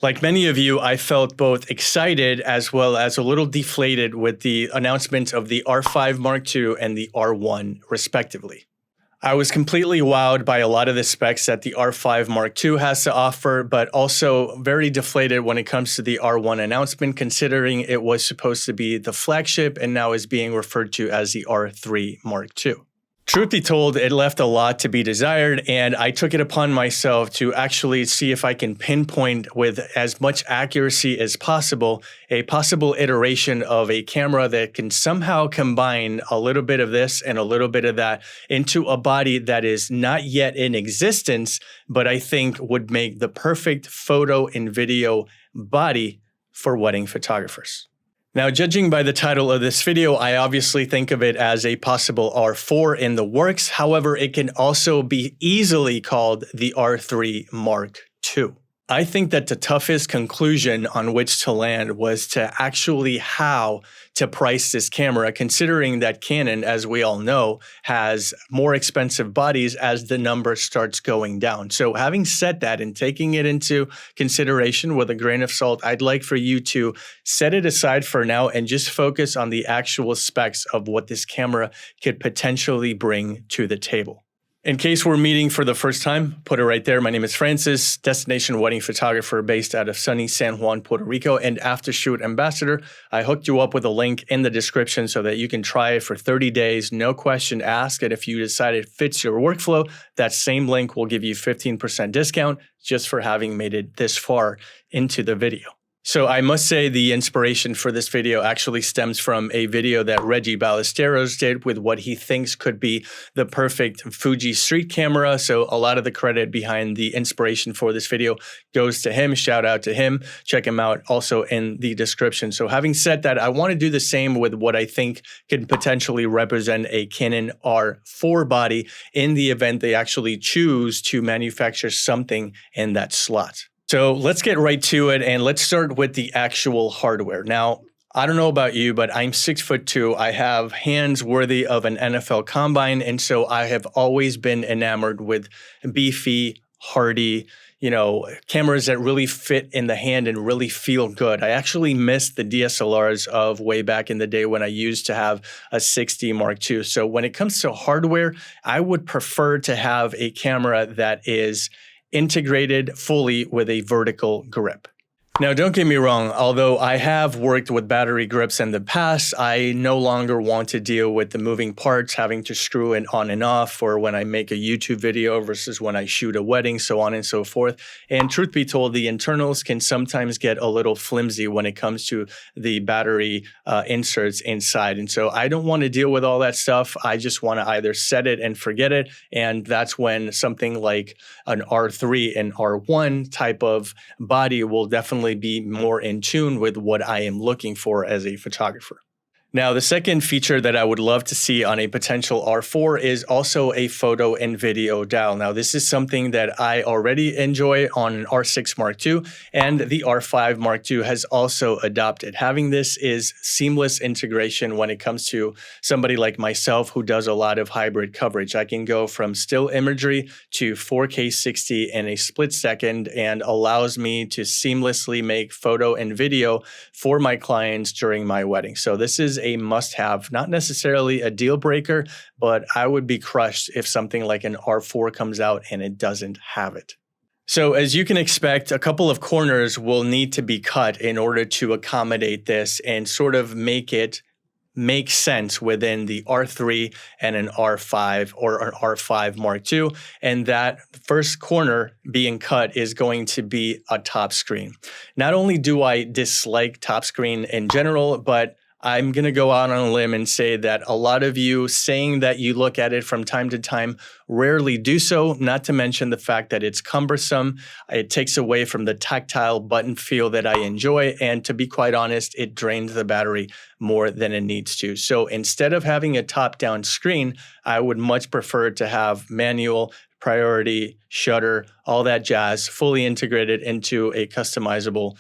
Like many of you, I felt both excited as well as a little deflated with the announcement of the R5 Mark II and the R1 respectively. I was completely wowed by a lot of the specs that the R5 Mark II has to offer, but also very deflated when it comes to the R1 announcement, considering it was supposed to be the flagship and now is being referred to as the R3 Mark II. Truth be told, it left a lot to be desired, and I took it upon myself to actually see if I can pinpoint with as much accuracy as possible a possible iteration of a camera that can somehow combine a little bit of this and a little bit of that into a body that is not yet in existence, but I think would make the perfect photo and video body for wedding photographers. Now, judging by the title of this video, I obviously think of it as a possible R4 in the works. However, it can also be easily called the R3 Mark II. I think that the toughest conclusion on which to land was to actually how to price this camera, considering that Canon, as we all know, has more expensive bodies as the number starts going down. So having said that and taking it into consideration with a grain of salt, I'd like for you to set it aside for now and just focus on the actual specs of what this camera could potentially bring to the table. In case we're meeting for the first time, put it right there. My name is Francis, destination wedding photographer based out of sunny San Juan, Puerto Rico, and after shoot ambassador. I hooked you up with a link in the description so that you can try it for 30 days, no question asked. And if you decide it fits your workflow, that same link will give you 15% discount just for having made it this far into the video. So I must say the inspiration for this video actually stems from a video that Reggie Ballesteros did with what he thinks could be the perfect Fuji street camera. So a lot of the credit behind the inspiration for this video goes to him. Shout out to him. Check him out also in the description. So having said that, I want to do the same with what I think could potentially represent a Canon R4 body in the event they actually choose to manufacture something in that slot. So let's get right to it and let's start with the actual hardware. Now, I don't know about you, but I'm 6'2". I have hands worthy of an NFL combine. And so I have always been enamored with beefy, hardy, cameras that really fit in the hand and really feel good. I actually miss the DSLRs of way back in the day when I used to have a 6D Mark II. So when it comes to hardware, I would prefer to have a camera that is integrated fully with a vertical grip. Now, don't get me wrong, although I have worked with battery grips in the past, I no longer want to deal with the moving parts, having to screw it on and off, or when I make a YouTube video versus when I shoot a wedding, so on and so forth. And truth be told, the internals can sometimes get a little flimsy when it comes to the battery inserts inside. And so I don't want to deal with all that stuff. I just want to either set it and forget it. And that's when something like an R3 and R1 type of body will definitely be more in tune with what I am looking for as a photographer. Now, the second feature that I would love to see on a potential R4 is also a photo and video dial. Now, this is something that I already enjoy on an R6 Mark II, and the R5 Mark II has also adopted. Having this is seamless integration when it comes to somebody like myself who does a lot of hybrid coverage. I can go from still imagery to 4K 60 in a split second and allows me to seamlessly make photo and video for my clients during my wedding. So this is a must-have, not necessarily a deal breaker, but I would be crushed if something like an R4 comes out and it doesn't have it. So as you can expect, a couple of corners will need to be cut in order to accommodate this and sort of make it make sense within the R3 and an R5 or an R5 Mark II. And that first corner being cut is going to be a top screen. Not only do I dislike top screen in general, but I'm going to go out on a limb and say that a lot of you saying that you look at it from time to time rarely do so, not to mention the fact that it's cumbersome. It takes away from the tactile button feel that I enjoy. And to be quite honest, it drains the battery more than it needs to. So instead of having a top-down screen, I would much prefer to have manual, priority, shutter, all that jazz fully integrated into a customizable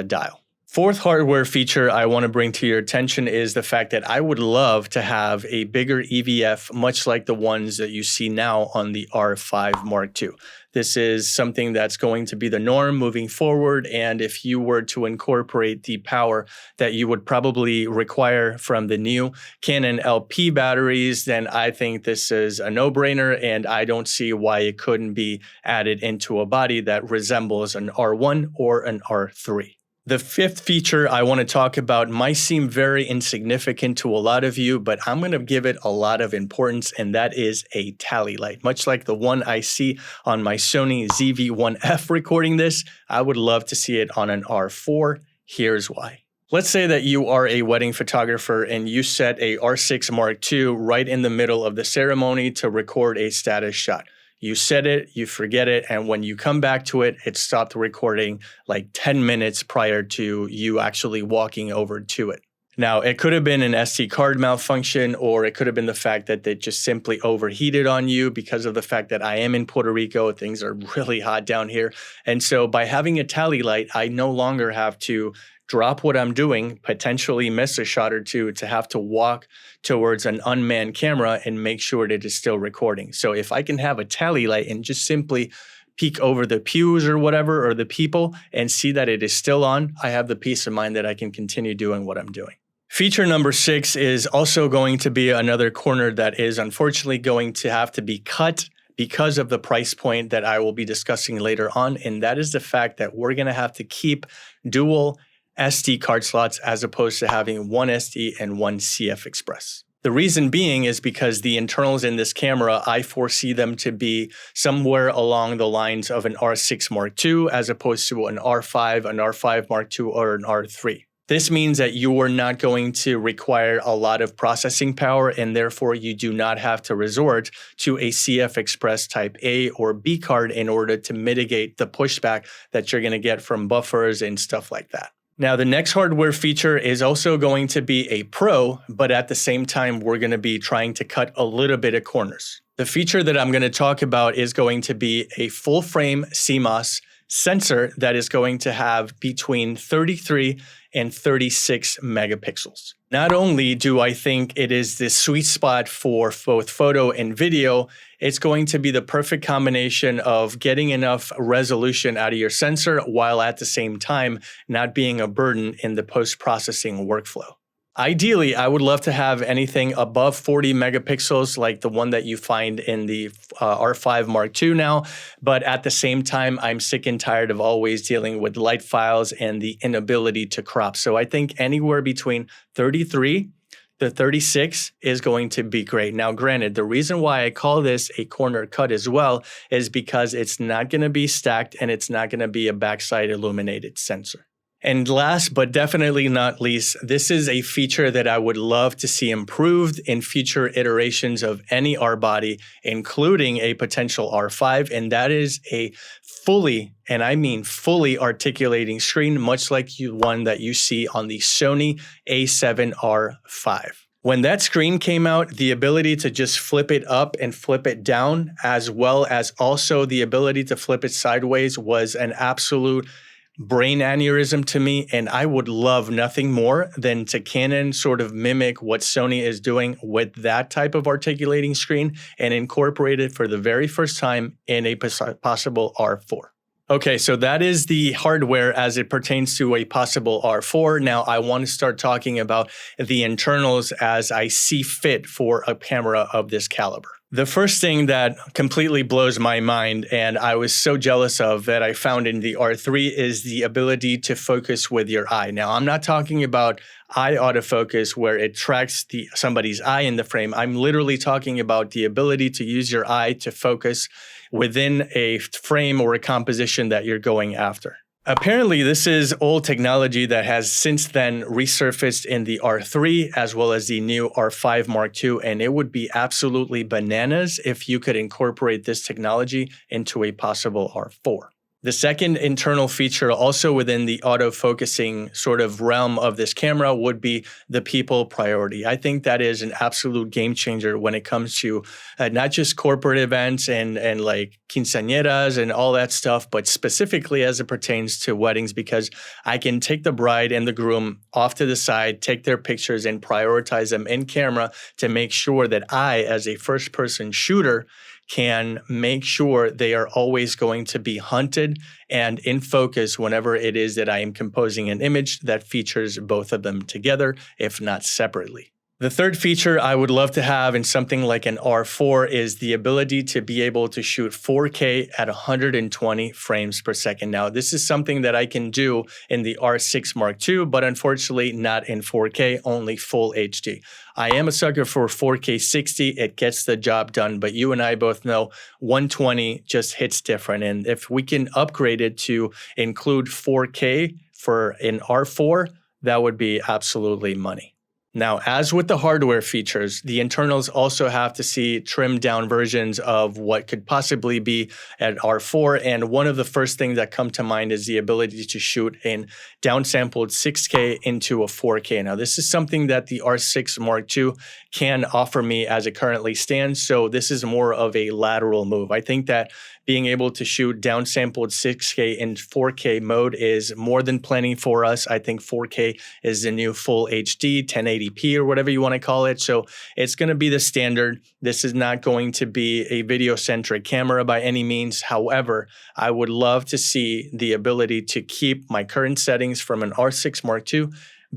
dial. Fourth hardware feature I want to bring to your attention is the fact that I would love to have a bigger EVF, much like the ones that you see now on the R5 Mark II. This is something that's going to be the norm moving forward. And if you were to incorporate the power that you would probably require from the new Canon LP batteries, then I think this is a no-brainer, and I don't see why it couldn't be added into a body that resembles an R1 or an R3. The fifth feature I want to talk about might seem very insignificant to a lot of you, but I'm going to give it a lot of importance, and that is a tally light. Much like the one I see on my Sony ZV-1F recording this, I would love to see it on an R4. Here's why. Let's say that you are a wedding photographer and you set a R6 Mark II right in the middle of the ceremony to record a status shot. You set it, you forget it, and when you come back to it, it stopped recording like 10 minutes prior to you actually walking over to it. Now, it could have been an SD card malfunction, or it could have been the fact that it just simply overheated on you because of the fact that I am in Puerto Rico. Things are really hot down here. And so by having a tally light, I no longer have to drop what I'm doing, potentially miss a shot or two, to have to walk towards an unmanned camera and make sure that it's still recording. So if I can have a tally light and just simply peek over the pews or whatever, or the people, and see that it is still on, I have the peace of mind that I can continue doing what I'm doing. Feature number 6 is also going to be another corner that is unfortunately going to have to be cut because of the price point that I will be discussing later on, and that is the fact that we're going to have to keep dual SD card slots as opposed to having one SD and one CF Express. The reason being is because the internals in this camera, I foresee them to be somewhere along the lines of an R6 Mark II as opposed to an R5 Mark II, or an R3. This means that you are not going to require a lot of processing power, and therefore you do not have to resort to a CF Express Type A or B card in order to mitigate the pushback that you're going to get from buffers and stuff like that. Now, the next hardware feature is also going to be a pro, but at the same time, we're going to be trying to cut a little bit of corners. The feature that I'm going to talk about is going to be a full frame CMOS sensor that is going to have between 33 and 36 megapixels. Not only do I think it is the sweet spot for both photo and video, it's going to be the perfect combination of getting enough resolution out of your sensor while at the same time not being a burden in the post-processing workflow. Ideally, I would love to have anything above 40 megapixels like the one that you find in the R5 Mark II now, but at the same time, I'm sick and tired of always dealing with light files and the inability to crop. So I think anywhere between 33 to 36 is going to be great. Now, granted, the reason why I call this a corner cut as well is because it's not going to be stacked and it's not going to be a backside illuminated sensor. And last but definitely not least, this is a feature that I would love to see improved in future iterations of any R body, including a potential R5, and that is a fully, and I mean fully articulating screen, much like one that you see on the Sony A7R5. When that screen came out, the ability to just flip it up and flip it down, as well as also the ability to flip it sideways, was an absolute brain aneurysm to me, and I would love nothing more than to Canon sort of mimic what Sony is doing with that type of articulating screen and incorporate it for the very first time in a possible R4. Okay, so that is the hardware as it pertains to a possible R4. Now, I want to start talking about the internals as I see fit for a camera of this caliber. The first thing that completely blows my mind, and I was so jealous of, that I found in the R3 is the ability to focus with your eye. Now, I'm not talking about eye autofocus where it tracks somebody's eye in the frame. I'm literally talking about the ability to use your eye to focus within a frame or a composition that you're going after. Apparently, this is old technology that has since then resurfaced in the R3 as well as the new R5 Mark II, and it would be absolutely bananas if you could incorporate this technology into a possible R4. The second internal feature also within the autofocusing sort of realm of this camera would be the people priority. I think that is an absolute game changer when it comes to not just corporate events and like quinceañeras and all that stuff, but specifically as it pertains to weddings, because I can take the bride and the groom off to the side, take their pictures and prioritize them in camera to make sure that I, as a first-person shooter, can make sure they are always going to be hunted and in focus whenever it is that I am composing an image that features both of them together, if not separately. The third feature I would love to have in something like an R4 is the ability to be able to shoot 4K at 120 frames per second. Now, this is something that I can do in the R6 Mark II, but unfortunately not in 4K, only full HD. I am a sucker for 4K 60. It gets the job done, but you and I both know 120 just hits different. And if we can upgrade it to include 4K for an R4, that would be absolutely money. Now, as with the hardware features, the internals also have to see trimmed down versions of what could possibly be at R4. And one of the first things that come to mind is the ability to shoot in downsampled 6K into a 4K. Now, this is something that the R6 Mark II can offer me as it currently stands. So this is more of a lateral move. I think that being able to shoot downsampled 6K in 4K mode is more than plenty for us. I think 4K is the new full HD, 1080p or whatever you want to call it. So it's going to be the standard. This is not going to be a video-centric camera by any means. However, I would love to see the ability to keep my current settings from an R6 Mark II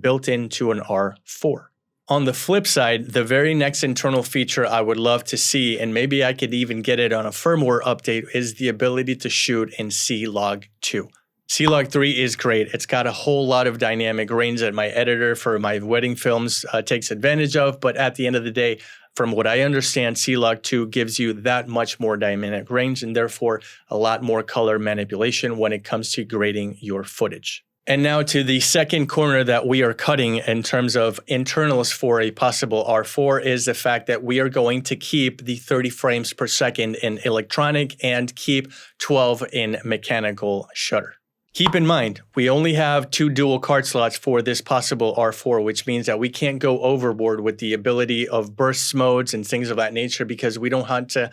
built into an R4. On the flip side, the very next internal feature I would love to see, and maybe I could even get it on a firmware update, is the ability to shoot in C-Log 2. C-Log 3 is great. It's got a whole lot of dynamic range that my editor for my wedding films takes advantage of, but at the end of the day, from what I understand, C-Log 2 gives you that much more dynamic range and therefore a lot more color manipulation when it comes to grading your footage. And now to the second corner that we are cutting in terms of internals for a possible R4 is the fact that we are going to keep the 30 frames per second in electronic and keep 12 in mechanical shutter. Keep in mind, we only have 2 dual card slots for this possible R4, which means that we can't go overboard with the ability of burst modes and things of that nature because we don't want to,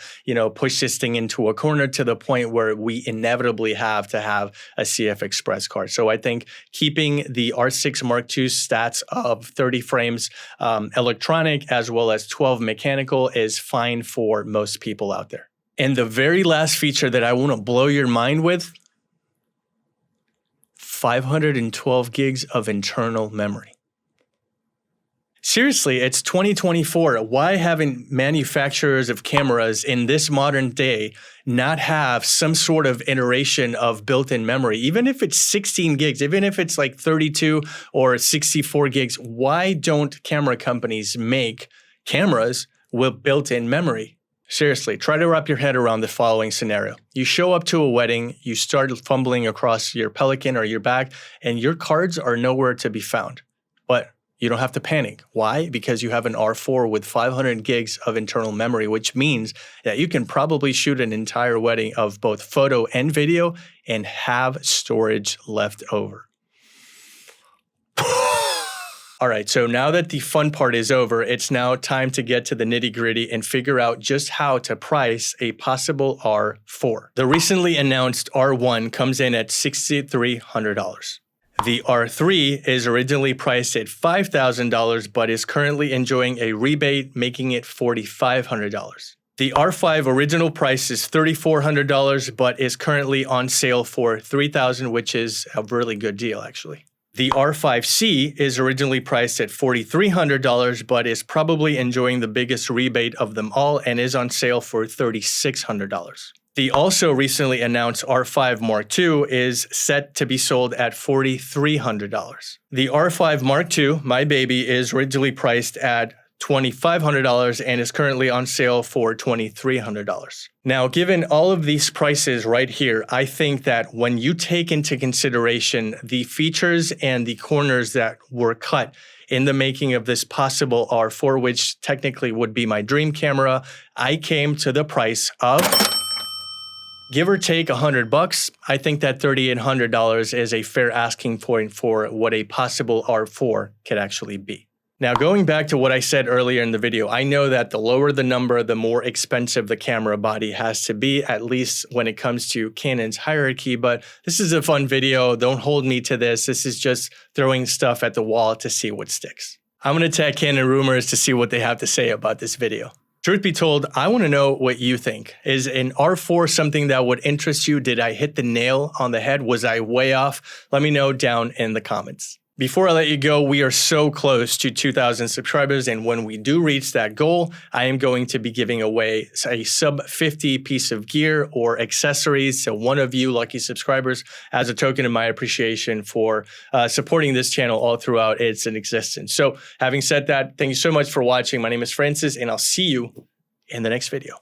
push this thing into a corner to the point where we inevitably have to have a CF Express card. So I think keeping the R6 Mark II stats of 30 frames electronic as well as 12 mechanical is fine for most people out there. And the very last feature that I want to blow your mind with, 512 gigs of internal memory. Seriously, it's 2024. Why haven't manufacturers of cameras in this modern day not have some sort of iteration of built-in memory? Even if it's 16 gigs, even if it's like 32 or 64 gigs, why don't camera companies make cameras with built-in memory? Seriously, try to wrap your head around the following scenario. You show up to a wedding, you start fumbling across your Pelican or your bag, and your cards are nowhere to be found. But you don't have to panic. Why? Because you have an R4 with 500 gigs of internal memory, which means that you can probably shoot an entire wedding of both photo and video and have storage left over. All right, so now that the fun part is over, it's now time to get to the nitty-gritty and figure out just how to price a possible R4. The recently announced R1 comes in at $6,300. The R3 is originally priced at $5,000, but is currently enjoying a rebate, making it $4,500. The R5 original price is $3,400, but is currently on sale for $3,000, which is a really good deal, actually. The R5C is originally priced at $4,300, but is probably enjoying the biggest rebate of them all and is on sale for $3,600. The also recently announced R5 Mark II is set to be sold at $4,300. The R5 Mark II, my baby, is originally priced at $2,500 and is currently on sale for $2,300. Now, given all of these prices right here, I think that when you take into consideration the features and the corners that were cut in the making of this possible R4, which technically would be my dream camera, I came to the price of, give or take $100. I think that $3,800 is a fair asking point for what a possible R4 could actually be. Now, going back to what I said earlier in the video, I know that the lower the number, the more expensive the camera body has to be, at least when it comes to Canon's hierarchy, but this is a fun video. Don't hold me to this. This is just throwing stuff at the wall to see what sticks. I'm going to tag Canon Rumors to see what they have to say about this video. Truth be told, I want to know what you think. Is an R4 something that would interest you? Did I hit the nail on the head? Was I way off? Let me know down in the comments. Before I let you go, we are so close to 2,000 subscribers, and when we do reach that goal, I am going to be giving away a sub 50 piece of gear or accessories to one of you lucky subscribers as a token of my appreciation for supporting this channel all throughout its existence. So having said that, thank you so much for watching. My name is Francis, and I'll see you in the next video.